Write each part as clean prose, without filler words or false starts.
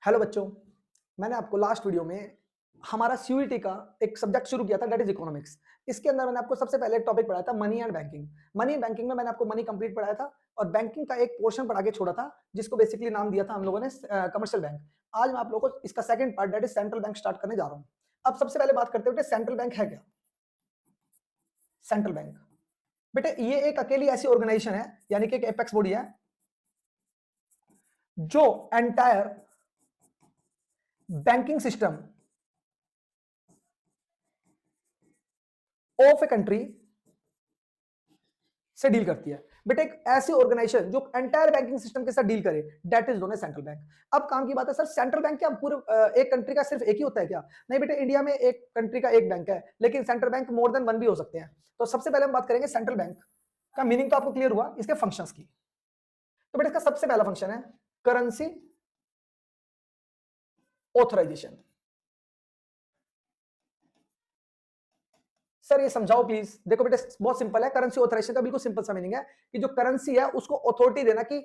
Hello बच्चों, मैंने आपको लास्ट वीडियो में हमारा सीयूईटी का एक सब्जेक्ट शुरू किया था, दैट इज इकोनॉमिक्स। इसके अंदर मैंने आपको सबसे पहले एक टॉपिक पढ़ाया था money and banking. Money and banking में मैंने आपको मनी कंप्लीट पढ़ाया था और बैंकिंग का एक पोर्शन पढ़ा के छोड़ा था जिसको बेसिकली नाम दिया था हम लोगों ने कमर्शियल बैंक। आज मैं आप लोगों को इसका second part that is central bank start करने जा रहा हूँ। अब सबसे पहले बात करते हैं सेंट्रल बैंक है क्या। सेंट्रल बैंक बेटे ये एक अकेली ऐसी ऑर्गेनाइजेशन है, यानी कि एक एपेक्स बॉडी है जो entire banking system of a country से डील करती है। बेटा एक ऐसी ऑर्गेनाइजेशन जो एंटायर बैंकिंग सिस्टम के साथ डील करे, that is known as central bank. अब काम की बात है, सर सेंट्रल बैंक क्या पूरे एक कंट्री का सिर्फ एक ही होता है क्या? नहीं बेटा, इंडिया में एक कंट्री का एक बैंक है, लेकिन central bank more than one भी हो सकते हैं। तो सबसे पहले हम बात करेंगे सेंट्रल बैंक का मीनिंग, तो आपको क्लियर हुआ इसके फंक्शंस की। तो बेटा इसका सबसे पहला फंक्शन है करेंसी ऑथराइजेशन। सर ये समझाओ प्लीज। देखो बेटा बहुत सिंपल है, करेंसी ऑथराइजेशन का बिल्कुल सिंपल सा मीनिंग है कि जो करेंसी है उसको अथॉरिटी देना कि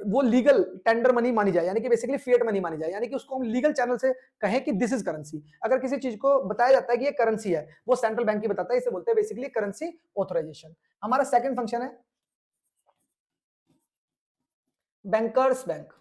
वो लीगल टेंडर मनी मानी जाए, यानी कि बेसिकली फिएट मनी मानी जाए, यानी कि उसको हम लीगल चैनल से कहें कि दिस इज करेंसी। अगर किसी चीज को बताया जाता है कि ये करेंसी है, वो सेंट्रल बैंक ही बताता है, इसे बोलते हैं बेसिकली करेंसी ऑथराइजेशन। हमारा सेकंड फंक्शन है बैंकर्स बैंक।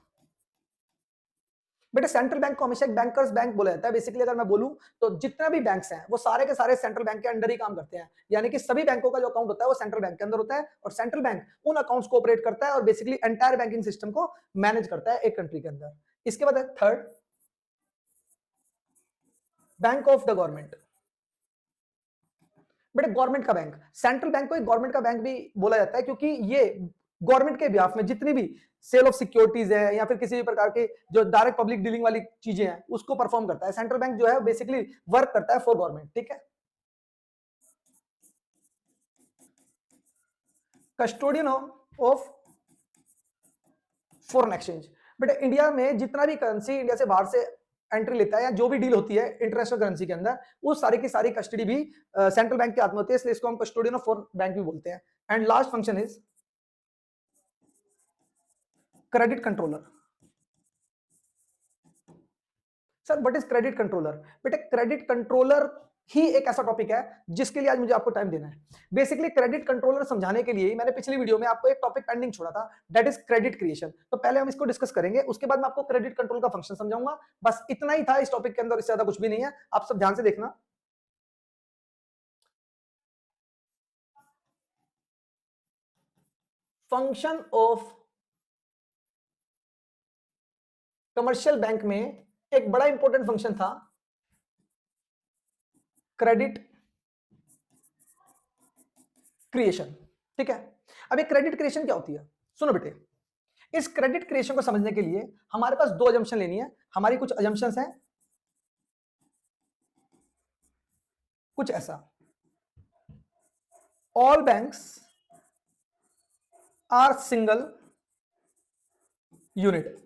बेटा सेंट्रल बैंक को हमेशा एक बैंकर्स बैंक बोला जाता है। बेसिकली अगर मैं बोलूं तो जितना भी बैंक्स हैं वो सारे के सारे सेंट्रल बैंक के अंडर ही काम करते हैं, यानी कि सभी बैंकों का जो अकाउंट होता है वो सेंट्रल बैंक के अंदर होता है और सेंट्रल बैंक उन अकाउंट्स को ऑपरेट करता है और बेसिकली एंटायर बैंकिंग सिस्टम को मैनेज करता है एक कंट्री के अंदर। इसके बाद है third bank of the government. बेटा गवर्नमेंट का बैंक, सेंट्रल बैंक को एक गवर्नमेंट का बैंक भी बोला जाता है क्योंकि ये गवर्नमेंट के बिहाफ में जितनी भी सेल ऑफ सिक्योरिटीज है या फिर किसी भी प्रकार के जो डायरेक्ट पब्लिक डीलिंग वाली चीजें हैं उसको परफॉर्म करता है। सेंट्रल बैंक जो है बेसिकली वर्क करता है फॉर गवर्नमेंट। ठीक है, कस्टोडियन ऑफ फॉरेन एक्सचेंज। बेटा इंडिया में जितना भी करेंसी इंडिया से बाहर से एंट्री लेता है या जो भी डील होती है इंटरनेशनल करेंसी के अंदर, वो सारी की सारी कस्टडी भी सेंट्रल बैंक के हाथ में होती है, इसलिए इसको हम कस्टोडियन ऑफ फॉरेन बैंक भी बोलते हैं। And last function is credit controller. Sir what is credit controller? बेटे क्रेडिट कंट्रोलर ही एक ऐसा टॉपिक है जिसके लिए आज मुझे आपको टाइम देना है। बेसिकली क्रेडिट कंट्रोलर समझाने के लिए ही मैंने पिछली वीडियो में आपको एक टॉपिक पेंडिंग छोड़ा था, दैट इज क्रेडिट क्रिएशन। तो पहले हम इसको डिस्कस करेंगे, उसके बाद मैं आपको क्रेडिट कंट्रोल का फंक्शन समझाऊंगा। बस इतना ही था इस टॉपिक के अंदर, इससे ज्यादा कुछ भी नहीं है। आप सब ध्यान से देखना। फंक्शन ऑफ कमर्शियल बैंक में एक बड़ा इंपॉर्टेंट फंक्शन था क्रेडिट क्रिएशन। ठीक है, अब ये क्रेडिट क्रिएशन क्या होती है? सुनो बेटे, इस क्रेडिट क्रिएशन को समझने के लिए हमारे पास दो अजम्पशन लेनी है। हमारी कुछ अजम्पशंस हैं कुछ ऐसा, all banks are single unit,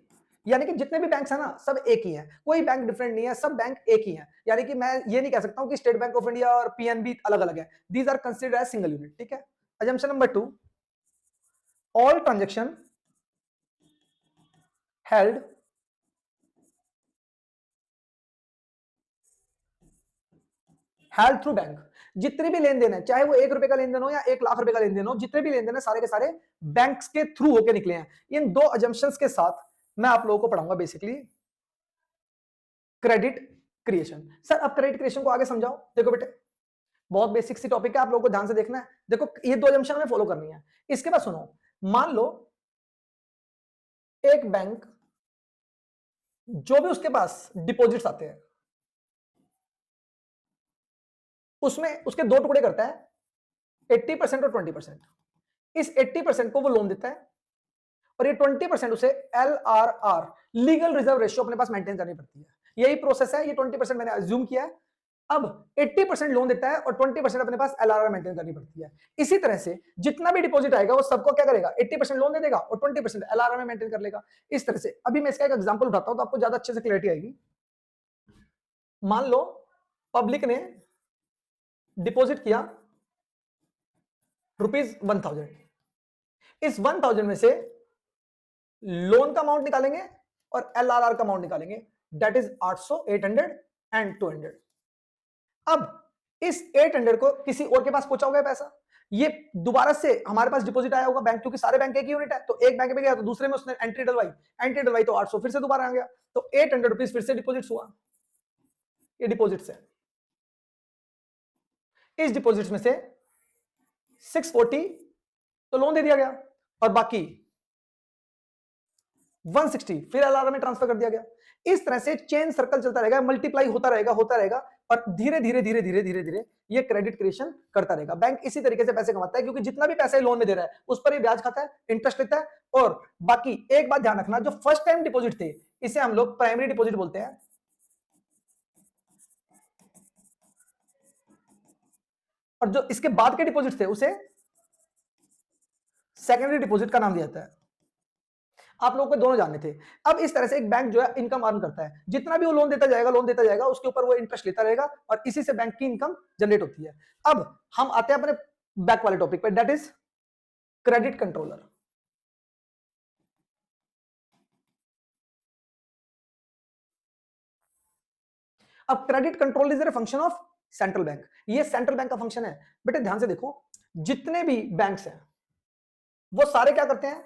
यानी कि जितने भी बैंक्स हैं ना सब एक ही हैं, कोई बैंक डिफरेंट नहीं है, सब बैंक एक ही हैं। यानी कि मैं ये नहीं कह सकता हूं कि स्टेट बैंक ऑफ इंडिया और पीएनबी अलग अलग है, these are considered as single unit. ठीक है, assumption number 2, all transaction held through bank. जितने भी लेन देन है, चाहे वो 1 रुपए का लेन देन हो या 1 लाख रुपए का लेन देन हो, जितने भी लेन देन है सारे के सारे बैंक्स के थ्रू होके निकले हैं। इन दो अजम्पशंस के साथ मैं आप लोगों को पढ़ाऊंगा बेसिकली क्रेडिट क्रिएशन। सर अब क्रेडिट क्रिएशन को आगे समझाओ। देखो बेटे बहुत बेसिक सी टॉपिक है, आप लोगों को ध्यान से देखना है। देखो ये दो अजम्पशन हमें फॉलो करनी है। इसके बाद सुनो, मान लो एक बैंक जो भी उसके पास डिपॉजिट्स आते हैं उसमें उसके दो टुकड़े करता है, 80% और 20%। इस 80% को वो लोन देता है और ये 20% उसे LRR लीगल रिजर्व रेशियो अपने पास मेंटेन करनी पड़ती है। यही प्रोसेस है, ये 20% मैंने अज्यूम किया है। अब 80% लोन देता है और 20% अपने पास LRR मेंटेन करनी पड़ती है। इसी तरह से जितना भी डिपॉजिट आएगा वो सबको क्या करेगा, 80% लोन दे देगा और 20% LRR में मेंटेन कर लेगा। इस तरह से अभी मैं इसका एक एग्जांपल उठाता हूं तो आपको ज्यादा अच्छे से क्लैरिटी आएगी। मान लो पब्लिक ने डिपॉजिट किया ₹1000, इस 1000 में से लोन का अमाउंट निकालेंगे और LRR का अमाउंट निकालेंगे, दैट इज 800, 800 एंड 200। अब इस 800 को किसी और के पास पहुंचा होगा पैसा, ये दोबारा से हमारे पास डिपॉजिट आया होगा बैंक, क्योंकि सारे बैंक एक ही यूनिट है, तो एक बैंक में गया तो दूसरे में उसने एंट्री डलवाई तो 800 फिर से दोबारा आ गया, तो 800 रुपीज फिर से डिपॉजिट हुआ। ये डिपॉजिट्स है, इस डिपॉजिट्स में से 640 तो लोन दे दिया गया और बाकी 160 फिर LRR में ट्रांसफर कर दिया गया। इस तरह से चेन सर्कल चलता रहेगा, मल्टीप्लाई होता रहेगा और धीरे धीरे ये क्रेडिट क्रिएशन करता रहेगा। बैंक इसी तरीके से पैसे कमाता है, क्योंकि जितना भी पैसा लोन में दे रहा है उस पर ये ब्याज खाता है, इंटरेस्ट लेता है। और बाकी एक बात ध्यान रखना, जो फर्स्ट टाइम डिपॉजिट थे इसे हम लोग प्राइमरी डिपॉजिट बोलते हैं, और जो इसके बाद के डिपॉजिट थे उसे सेकेंडरी डिपॉजिट का नाम दिया जाता है। आप लोगों को दोनों जानने थे। अब इस तरह से एक बैंक जो है इनकम अर्न करता है, जितना भी वो लोन देता जाएगा उसके ऊपर वो इंटरेस्ट लेता रहेगा और इसी से बैंक की इनकम जनरेट होती है। अब हम आते हैं अपने बैक वाले टॉपिक पे, दैट इज क्रेडिट कंट्रोलर। अब credit control is a function of central bank, ये सेंट्रल बैंक का फंक्शन है। बेटे ध्यान से देखो, जितने भी बैंक्स हैं वो सारे क्या करते हैं,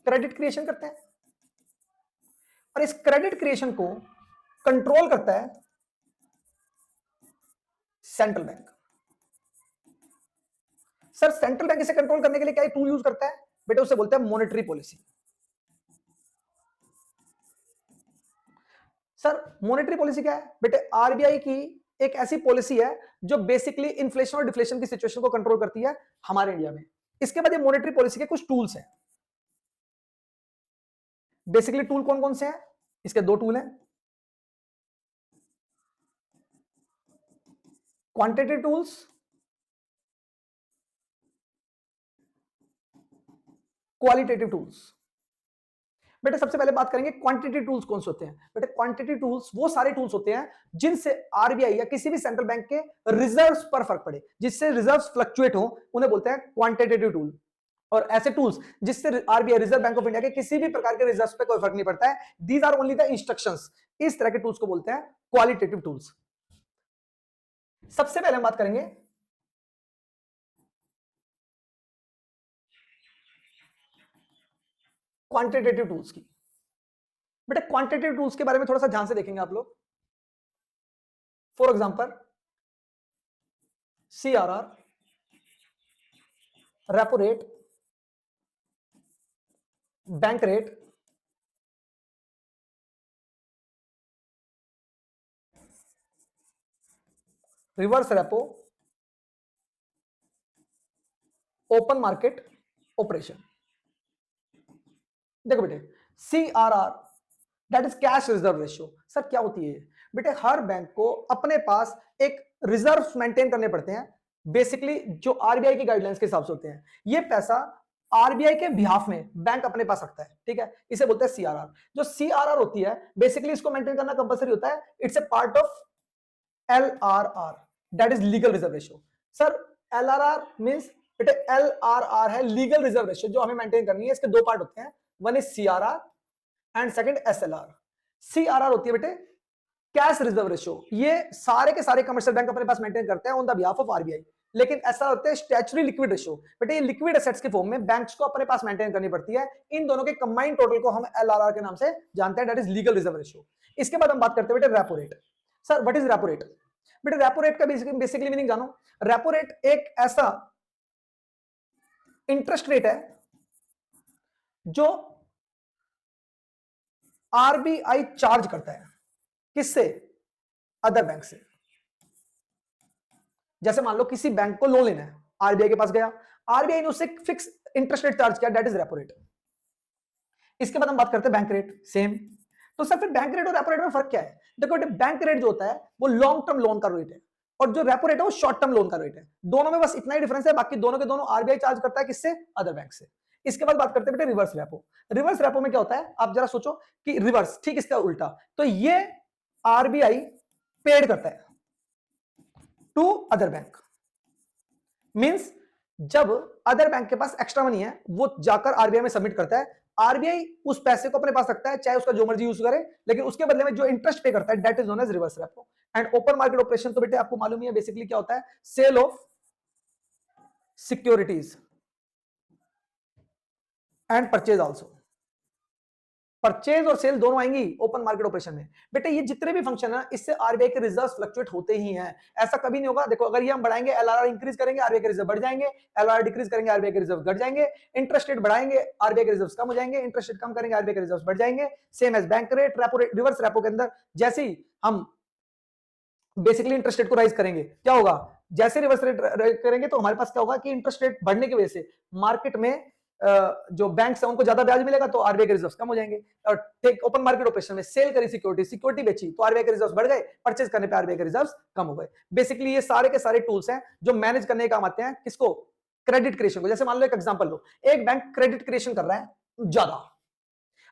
क्रेडिट क्रिएशन करते हैं, और इस क्रेडिट क्रिएशन को कंट्रोल करता है central bank. Sir central bank इसे कंट्रोल करने के लिए क्या टूल यूज करता है, बेटे उसे बोलते हैं monetary policy. Sir monetary policy क्या है, बेटे आरबीआई की एक ऐसी पॉलिसी है जो बेसिकली इन्फ्लेशन और डिफ्लेशन की सिचुएशन को कंट्रोल करती है हमारे इंडिया में। इसके बाद ये मॉनेटरी पॉलिसी के कुछ टूल्स हैं। बेसिकली टूल कौन कौन से हैं, इसके दो टूल हैं, क्वांटिटेटिव टूल्स, क्वालिटेटिव टूल्स। बेटे सबसे पहले बात करेंगे क्वांटिटी टूल्स कौन से होते हैं। बेटे क्वांटिटी टूल्स वो सारे टूल्स होते हैं जिनसे आरबीआई या किसी भी सेंट्रल बैंक के रिजर्व्स पर फर्क पड़े, जिससे रिजर्व्स फ्लक्चुएट हो, उन्हें बोलते हैं क्वांटिटेटिव टूल। और ऐसे टूल्स जिससे RBI reserve bank of India के किसी भी प्रकार के रिजर्व्स पे कोई फर्क नहीं पड़ता है, these are only the instructions. इस तरह के टूल्स को बोलते हैं क्वालिटेटिव टूल्स। सबसे पहले हम बात करेंगे क्वांटिटेटिव टूल्स की। बेटा क्वांटिटेटिव टूल्स के बारे में थोड़ा सा ध्यान से देखेंगे आप लोग। For example CRR, repo rate, bank rate, reverse repo, open market operation. देखो बेटे CRR that is cash reserve ratio. Sir क्या होती है बेटे, हर बैंक को अपने पास एक रिजर्व मेंटेन करने पड़ते हैं, बेसिकली जो आरबीआई की गाइडलाइंस के हिसाब से होते हैं। ये पैसा आरबीआई के बिहाफ में बैंक अपने पास रखता है, ठीक है, इसे बोलते हैं CRR। जो CRR होती है बेसिकली इसको मेंटेन करना कंपलसरी होता है, it's a part of LRR that is legal reserve ratio. Sir LRR means बेटे LRR है लीगल रिजर्व रेशियो जो हमें मेंटेन करनी है। इसके दो पार्ट होते हैं, one is CRR and second SLR। CRR होती है बेटे कैश रिजर्व रेशियो, ये सारे के सारे कमर्शियल बैंक अपने पास मेंटेन करते हैं on the behalf of RBI. लेकिन ऐसा होता है स्टैच्यूटरी लिक्विड रेशियो, बेटे ये लिक्विड एसेट्स के फॉर्म में बैंक्स को अपने पास मेंटेन करनी पड़ती है। इन दोनों के कंबाइंड टोटल को हम LRR के नाम से जानते हैं, that is legal reserve ratio. इसके बाद हम बात करते हैं बेटे repo rate. Sir what is repo rate, बेटे रेपो रेट का बेसिकली मीनिंग जानो। रेपो रेट एक ऐसा इंटरेस्ट रेट है जो आरबीआई चार्ज करता है, किससे, अदर बैंक से। जैसे मान लो किसी बैंक को लोन लेना है, आरबीआई के पास गया, आरबीआई ने उससे फिक्स इंटरेस्ट रेट चार्ज किया, दैट इज रेपो रेट। इसके बाद हम बात करते हैं बैंक रेट, सेम। तो सर फिर बैंक रेट और रेपो रेट में फर्क क्या है, देखो बैंक रेट जो होता है वो लॉन्ग टर्म लोन का रेट है, और जो रेपो रेट है वो शॉर्ट टर्म लोन का रेट है। दोनों में बस इतना ही डिफरेंस है, बाकी दोनों के दोनों आरबीआई चार्ज करता है, किससे, अदर बैंक से। इसके बाद बात करते हैं बेटे रिवर्स रेपो। रिवर्स रेपो में क्या होता है, आप जरा सोचो कि रिवर्स ठीक इसका उल्टा, तो ये आरबीआई पेड करता है टू अदर बैंक। मींस जब अदर बैंक के पास एक्स्ट्रा मनी है वो जाकर आरबीआई में सबमिट करता है, आरबीआई उस पैसे को अपने पास रखता है, चाहे उसका जो मर्जी यूज करे, लेकिन उसके बदले में जो इंटरेस्ट पे करता है that is known as reverse repo. And open market operation तो बेटे आपको मालूम ही है बेसिकली क्या होता है, sale of securities and purchase also. Purchase और सेल दोनों आएंगी ओपन मार्केट ऑपरेशन में। बेटे ये जितने भी फंक्शन है इससे आरबीआई के रिजर्व्स फ्लक्चुएट होते ही हैं, ऐसा कभी नहीं होगा। देखो अगर ये हम बढ़ाएंगे एलआरआर इंक्रीज करेंगे आरबीआई के रिजर्व बढ़ जाएंगे, एलआरआर डिक्रीज करेंगे आरबीआई के रिजर्व घट जाएंगे, इंटरेस्ट रेट बढ़ाएंगे आरबीआई के रिजर्व्स कम हो जाएंगे, इंटरेस्ट रेट कम करेंगे आरबीआई के रिजर्व्स बढ़ जाएंगे। Same as bank rate, repo rate, reverse repo के अंदर जैसे ही हम बेसिकली इंटरेस्ट रेट को राइज करेंगे क्या होगा, जैसे रिवर्स रेट करेंगे तो हमारे पास क्या होगा कि इंटरेस्ट रेट बढ़ने की वजह से मार्केट में जो बैंक्स है उनको ज्यादा ब्याज मिलेगा तो आरबीआई के रिजर्व्स कम हो जाएंगे। और टेक ओपन मार्केट ऑपरेशन में सेल करी सिक्योरिटी बेची तो आरबीआई के रिजर्व्स बढ़ गए, परचेज करने पे आरबीआई के रिजर्व्स कम हो गए। बेसिकली ये सारे के सारे टूल्स हैं जो मैनेज करने के काम आते हैं किसको, क्रेडिट क्रिएशन को। जैसे मान लो एक एग्जांपल लो, एक बैंक क्रेडिट क्रिएशन कर रहा है ज्यादा,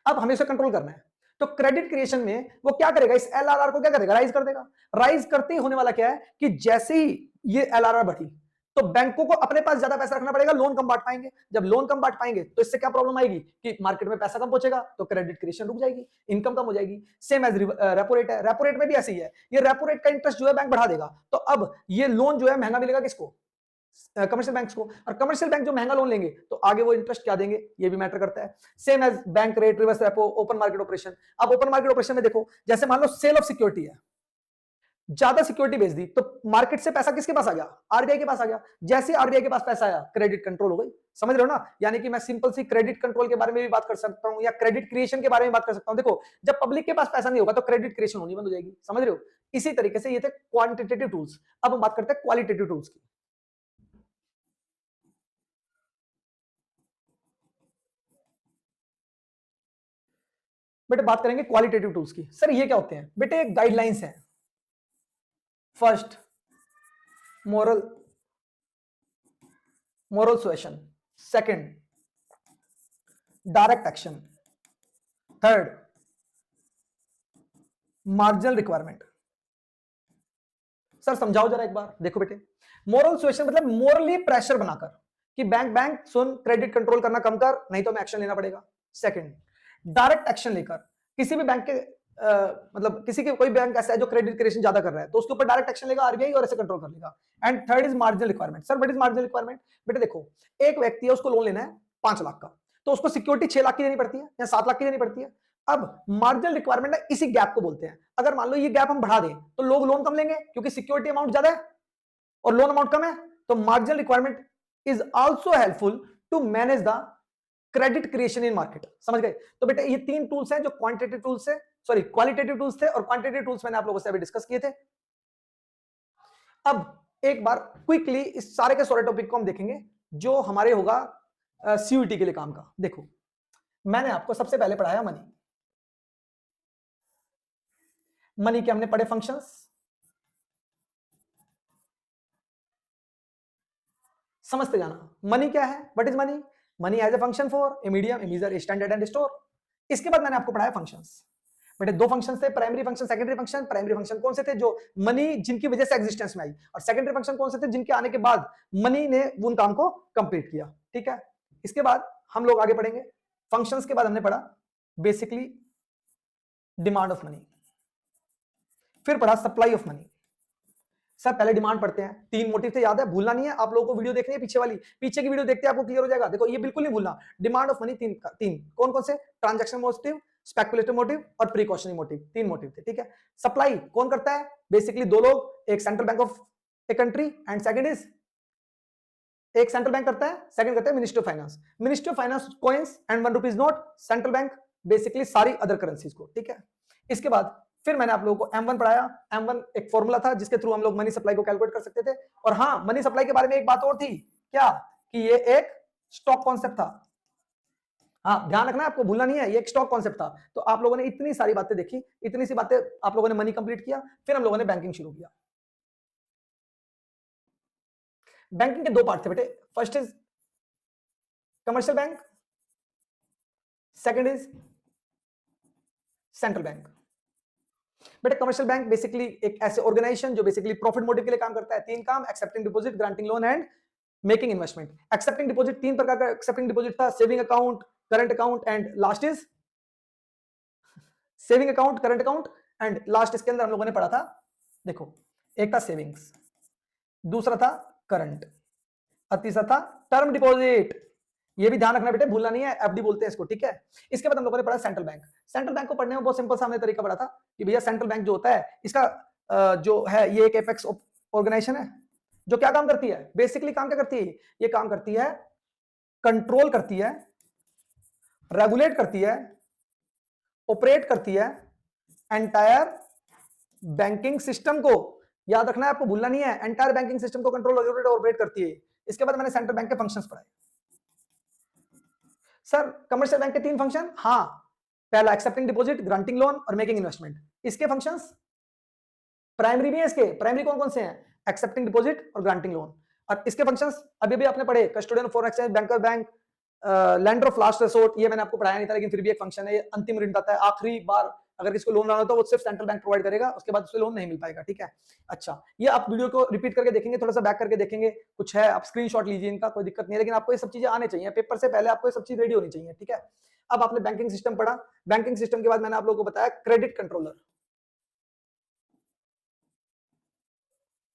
अब हमें उसे कंट्रोल करना है, तो क्रेडिट क्रिएशन में वो क्या करेगा, इस एलआरआर को क्या करेगा, राइज कर देगा। राइज करते ही होने वाला क्या है कि जैसे ही ये एलआरआर बढ़ी तो बैंकों को अपने पास ज्यादा पैसा रखना पड़ेगा, लोन कम बांट पाएंगे। जब लोन कम बांट पाएंगे तो इससे क्या प्रॉब्लम आएगी कि मार्केट में पैसा कम पहुंचेगा तो क्रेडिट क्रिएशन रुक जाएगी, इनकम कम हो जाएगी। सेम एज रेपो रेट है, रेपो रेट में भी ऐसे ही है, ये रेपो रेट का इंटरेस्ट जो है बैंक बढ़ा देगा तो अब ये लोन जो है महंगा मिलेगा किसको, कमर्शियल बैंक्स को। और कमर्शियल बैंक जो महंगा लोन लेंगे तो आगे वो इंटरेस्ट क्या देंगे ये भी मैटर करता है। Same as bank rate, reverse repo, open market operation. अब ओपन मार्केट ऑपरेशन में देखो जैसे मान लो सेल ऑफ सिक्योरिटी है, ज्यादा सिक्योरिटी बेच दी तो मार्केट से पैसा किसके पास आ गया, आरबीआई के पास आ गया। जैसे आरबीआई के पास पैसा आया क्रेडिट कंट्रोल हो गई, समझ रहे हो ना। यानी कि मैं सिंपल सी क्रेडिट कंट्रोल के बारे में भी बात कर सकता हूं या क्रेडिट क्रिएशन के बारे में बात कर सकता हूं। देखो जब पब्लिक के पास पैसा नहीं होगा तो क्रेडिट क्रिएशन होनी बंद हो जाएगी, समझ रहे हो। इसी तरीके से ये थे क्वांटिटेटिव टूल्स। अब हम बात करते हैं क्वालिटेटिव टूल्स की। बेटे बात करेंगे क्वालिटेटिव टूल्स की। सर ये क्या होते हैं, बेटे गाइडलाइंस हैं। First moral suasion, second direct action, third marginal requirement. Sir समझाओ जरा एक बार। देखो बेटे मोरल सुएशन मतलब मोरली प्रेशर बनाकर कि बैंक सुन क्रेडिट कंट्रोल करना कम कर नहीं तो हमें एक्शन लेना पड़ेगा। सेकंड डायरेक्ट एक्शन लेकर किसी भी बैंक के मतलब किसी के कोई बैंक ऐसा है जो क्रेडिट क्रिएशन ज्यादा कर रहा है तो उसके ऊपर डायरेक्ट एक्शन लेगा आरबीआई और ऐसे कंट्रोल कर लेगा। And third is marginal requirement. Sir what is marginal requirement, बेटे देखो एक व्यक्ति है उसको लोन लेना है 5 लाख का तो उसको सिक्योरिटी 6 लाख की देनी पड़ती है या 7 लाख की देनी पड़ती है। अब मार्जिनल रिक्वायरमेंट है इसी गैप को बोलते हैं। अगर मान लो ये गैप हम बढ़ा दें तो लोग लोन कम लेंगे क्योंकि सिक्योरिटी अमाउंट ज्यादा है और लोन अमाउंट कम है। तो marginal requirement is also helpful to manage the credit creation in market. समझ गए। तो बेटे ये 3 टूल्स हैं जो क्वांटिटेटिव टूल्स है, सॉरी क्वालिटेटिव टूल्स थे और क्वांटिटेटिव टूल्स मैंने आप लोगों से अभी डिस्कस किए थे। अब एक बार क्विकली इस सारे के सारे टॉपिक को हम देखेंगे जो हमारे होगा सीयूईटी के लिए काम का। देखो मैंने आपको सबसे पहले पढ़ाया मनी के हमने पढ़े फंक्शंस, समझते जाना। मनी क्या है, what is money, money as a function for a medium, a measure, a standard and store. इसके बाद मैंने आपको पढ़ाया फंक्शंस। बेटे 2 फंक्शंस थे, primary function, secondary function. Primary function कौन से थे, जो मनी जिनकी वजह से एग्जिस्टेंस में आई, और सेकेंडरी फंक्शन कौन से थे, जिनके आने के बाद मनी ने उन काम को कंप्लीट किया। ठीक है, इसके बाद हम लोग आगे पढ़ेंगे। फंक्शंस के बाद हमने पढ़ा बेसिकली डिमांड ऑफ मनी, फिर पढ़ा सप्लाई ऑफ मनी। सर पहले डिमांड पढ़ते हैं, 3 मोटिव थे, याद है, भूलना नहीं है। आप लोगों को वीडियो देखनी है पीछे वाली, पीछे की वीडियो देखते हैं आपको क्लियर हो जाएगा। देखो ये बिल्कुल नहीं भूलना, डिमांड ऑफ मनी 3 कौन कौन से, ट्रांजैक्शन मोटिव, स्पेकुलेटिव मोटिव और प्रिकॉशनरी मोटिव, 3 मोटिव थे। ठीक है, सप्लाई कौन करता है, बेसिकली 2 लोग, एक central bank of a country and second is, एक सेंट्रल बैंक करता है, सेकंड करता है ministry of finance. Ministry of finance coins and 1 rupees note, central bank basically सारी अदर करेंसीज को। ठीक है, इसके बाद फिर मैंने आप लोगों को M1 पढ़ाया। M1 एक फॉर्मूला था जिसके थ्रू हम लोग मनी सप्लाई को कैलकुलेट कर सकते थे। और हाँ, मनी सप्लाई के बारे में एक बात और थी, क्या, कि ये एक स्टॉक कॉन्सेप्ट था। हाँ ध्यान रखना, आपको भूलना नहीं है, ये एक स्टॉक कॉन्सेप्ट था। तो आप लोगों ने इतनी सारी बातें देखी, इतनी सी बातें आप लोगों ने मनी कंप्लीट किया, फिर हम लोगों ने बैंकिंग शुरू किया। बैंकिंग के 2 पार्ट थे बेटे, first is commercial bank, second is central bank. बेटे कमर्शियल बैंक बेसिकली एक ऐसे ऑर्गेनाइजेशन जो बेसिकली प्रॉफिट मोटिव के लिए काम करता है। 3 काम, accepting deposit, granting loan and making investment. Accepting deposit 3 प्रकार का एक्सेप्टिंग डिपॉजिट था, saving account, current account and last is saving account, current account and last इसके अंदर हम लोगों ने पढ़ा था, देखो एक था सेविंग्स, दूसरा था करंट और तीसरा था टर्म डिपॉजिट। ये भी ध्यान रखना बेटे, भूलना नहीं है, एफडी बोलते हैं इसको, ठीक है। इसके बाद हम लोगों ने पढ़ा सेंट्रल बैंक। सेंट्रल बैंक को पढ़ने में बहुत सिंपल सा हमने तरीका पढ़ा था कि भैया सेंट्रल बैंक जो होता है इसका जो है ये एक एपेक्स ऑर्गेनाइजेशन है जो क्या काम करती है, बेसिकली काम क्या करती है, ये काम करती है कंट्रोल करती है, रेगुलेट करती है, ऑपरेट करती है एंटायर बैंकिंग सिस्टम को। याद रखना है, आपको भूलना नहीं है, एंटायर बैंकिंग सिस्टम को कंट्रोल, रेगुलेट और ऑपरेट करती है। इसके बाद मैंने सेंट्रल बैंक के फंक्शंस पढ़ाए। सर कमर्शियल बैंक के 3 फंक्शन, हाँ, पहला एक्सेप्टिंग डिपॉजिट, ग्रांटिंग लोन और मेकिंग इन्वेस्टमेंट। इसके फंक्शंस प्राइमरी भी है, इसके प्राइमरी कौन कौन से हैं, एक्सेप्टिंग डिपॉजिट और ग्रांटिंग लोन। और इसके फंक्शंस अभी भी आपने पढ़े, custodian foreign exchange, banker bank, lender of last resort, ये मैंने आपको पढ़ाया नहीं था लेकिन फिर भी एक फंक्शन है, ये अंतिम ऋण आता है, आखिरी बार अगर किसी को लोन लाना हो तो वो सिर्फ सेंट्रल बैंक प्रोवाइड करेगा, उसके बाद उससे लोन नहीं मिल पाएगा, ठीक है। अच्छा, ये आप वीडियो को रिपीट करके देखेंगे, थोड़ा सा बैक करके देखेंगे, कुछ है आप स्क्रीनशॉट लीजिए, इनका कोई दिक्कत नहीं है, लेकिन आपको ये सब चीजें आने चाहिए, पेपर से पहले आपको ये सब चीज रेडी होनी चाहिए, ठीक है। अब आपने बैंकिंग सिस्टम पढ़ा, बैंकिंग सिस्टम के बाद मैंने आप लोगों को बताया क्रेडिट कंट्रोलर,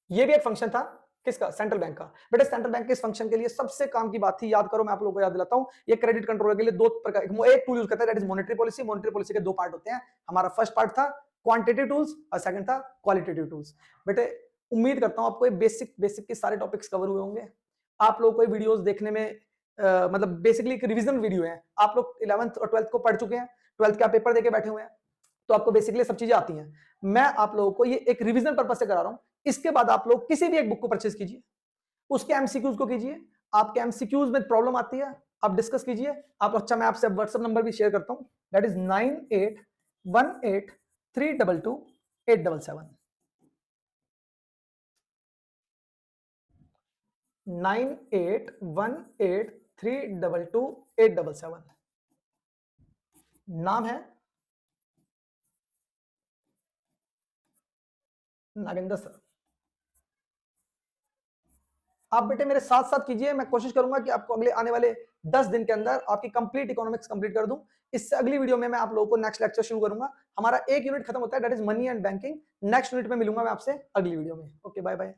ये भी एक फंक्शन था किसका, सेंट्रल बैंक का। बेटा सेंट्रल बैंक के इस फंक्शन के लिए सबसे काम की बात थी, याद करो, मैं आप लोगों को याद दिलाता हूं, ये क्रेडिट कंट्रोलर के लिए दो प्रकार, एक टूल यूज करता है that is monetary policy. Monetary policy के दो पार्ट होते हैं, हमारा फर्स्ट पार्ट था क्वांटिटेटिव टूल्स और सेकंड था क्वालिटेटिव टूल्स। बेटे उम्मीद करता हूं आपको ये बेसिक के सारे टॉपिक्स कवर हुए होंगे। आप लोगों को वीडियोस देखने में मतलब बेसिकली एक रिवीजन वीडियो है, आप लोग 11th और 12th को पढ़ चुके हैं, 12th का पेपर देके बैठे हुए हैं, तो आपको बेसिकली सब चीजें आती हैं। मैं आप लोगों को ये एक रिवीजन पर्पस से करा रहा हूं। इसके बाद आप लोग किसी भी एक बुक को परचेज कीजिए, उसके एमसीक्यूज को कीजिए, आपके एमसीक्यूज में प्रॉब्लम आती है आप डिस्कस कीजिए। आप अच्छा, मैं आपसे व्हाट्सएप नंबर भी शेयर करता हूं, दैट इज 9818322877 9818322877। नाम है नागेंद्र सर। आप बेटे मेरे साथ साथ कीजिए, मैं कोशिश करूंगा कि आपको अगले आने वाले 10 दिन के अंदर आपकी कंप्लीट इकोनॉमिक्स कंप्लीट कर दूं। इससे अगली वीडियो में मैं आप लोगों को नेक्स्ट लेक्चर शुरू करूंगा। हमारा एक यूनिट खत्म होता है that is money and banking. Next unit में मिलूंगा मैं आपसे अगली वीडियो में। Okay, bye bye.